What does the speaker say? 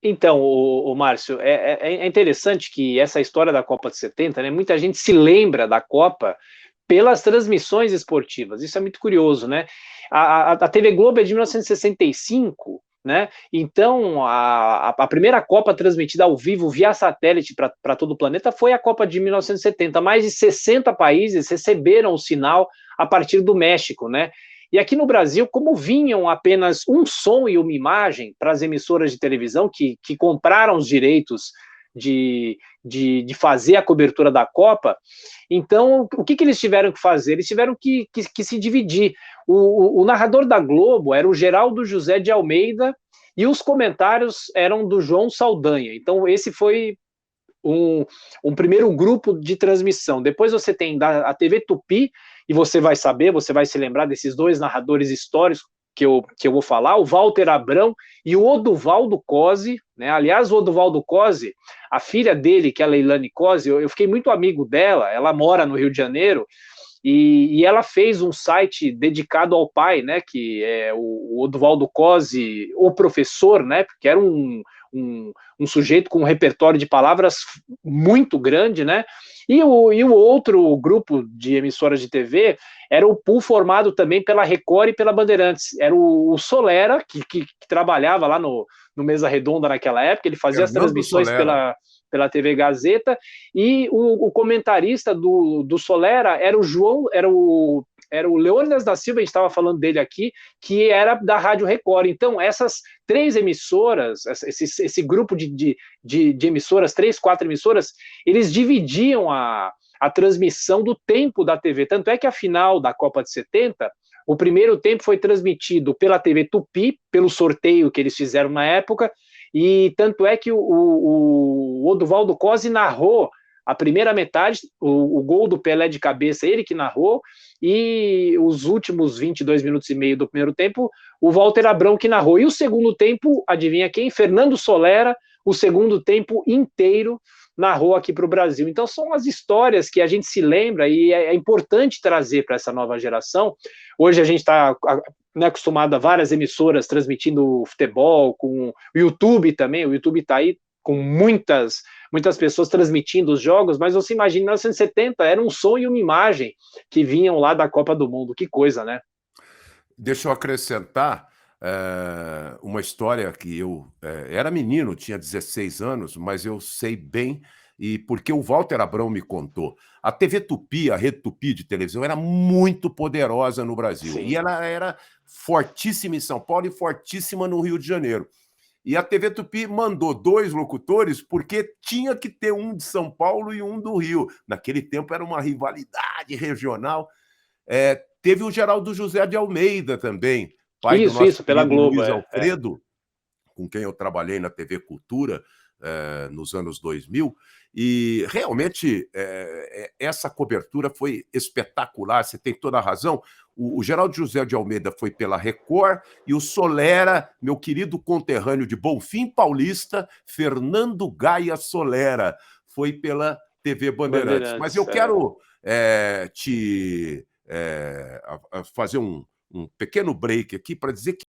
Então, o Márcio, é interessante que essa história da Copa de 70, né, muita gente se lembra da Copa pelas transmissões esportivas, isso é muito curioso, né? A TV Globo é de 1965, né? Então, a primeira Copa transmitida ao vivo via satélite para todo o planeta foi a Copa de 1970. Mais de 60 países receberam o sinal a partir do México, né? E aqui no Brasil, como vinham apenas um som e uma imagem para as emissoras de televisão que compraram os direitos de fazer a cobertura da Copa, então o que eles tiveram que fazer? Eles tiveram que se dividir. O narrador da Globo era o Geraldo José de Almeida e os comentários eram do João Saldanha. Então esse foi um primeiro grupo de transmissão. Depois você tem a TV Tupi, e você vai saber, você vai se lembrar desses dois narradores históricos que eu vou falar, o Walter Abrão e o Oduvaldo Cosi, né? Aliás, o Oduvaldo Cosi, a filha dele, que é a Leilane Cosi, eu fiquei muito amigo dela, ela mora no Rio de Janeiro, e ela fez um site dedicado ao pai, né, que é o Oduvaldo Cosi, o professor, né, porque era um sujeito com um repertório de palavras muito grande, né, e o outro grupo de emissoras de TV era o pool formado também pela Record e pela Bandeirantes, era o Solera, que trabalhava lá no Mesa Redonda naquela época, ele fazia as Fernando transmissões Solera. pela TV Gazeta, e o comentarista do Solera era o João, era o Leônidas da Silva, a gente estava falando dele aqui, que era da Rádio Record. Então, essas três emissoras, esse grupo de emissoras, três, quatro emissoras, eles dividiam a transmissão do tempo da TV. Tanto é que a final da Copa de 70, o primeiro tempo foi transmitido pela TV Tupi, pelo sorteio que eles fizeram na época, e tanto é que o Oduvaldo Cosi narrou a primeira metade, o gol do Pelé de cabeça, ele que narrou, e os últimos 22 minutos e meio do primeiro tempo, o Walter Abrão que narrou. E o segundo tempo, adivinha quem? Fernando Solera, o segundo tempo inteiro narrou aqui para o Brasil. Então são as histórias que a gente se lembra e é importante trazer para essa nova geração. Hoje a gente está, né, acostumado a várias emissoras transmitindo futebol, com o YouTube também, o YouTube está aí com muitas pessoas transmitindo os jogos, mas você imagina, em 1970 era um som e uma imagem que vinham lá da Copa do Mundo, que coisa, né? Deixa eu acrescentar uma história que eu era menino, tinha 16 anos, mas eu sei bem, e porque o Walter Abrão me contou. A TV Tupi, a Rede Tupi de televisão, era muito poderosa no Brasil. E Sim. ela era fortíssima em São Paulo e fortíssima no Rio de Janeiro. E a TV Tupi mandou 2 locutores porque tinha que ter um de São Paulo e um do Rio. Naquele tempo era uma rivalidade regional. Teve o Geraldo José de Almeida também, pai do nosso Isso, pela querido Globo, Luiz Alfredo, com quem eu trabalhei na TV Cultura nos anos 2000, e realmente essa cobertura foi espetacular, você tem toda a razão. O Geraldo José de Almeida foi pela Record e o Solera, meu querido conterrâneo de Bonfim Paulista, Fernando Gaia Solera, foi pela TV Bandeirantes. Mas eu Bandeirantes. quero te fazer um pequeno break aqui para dizer que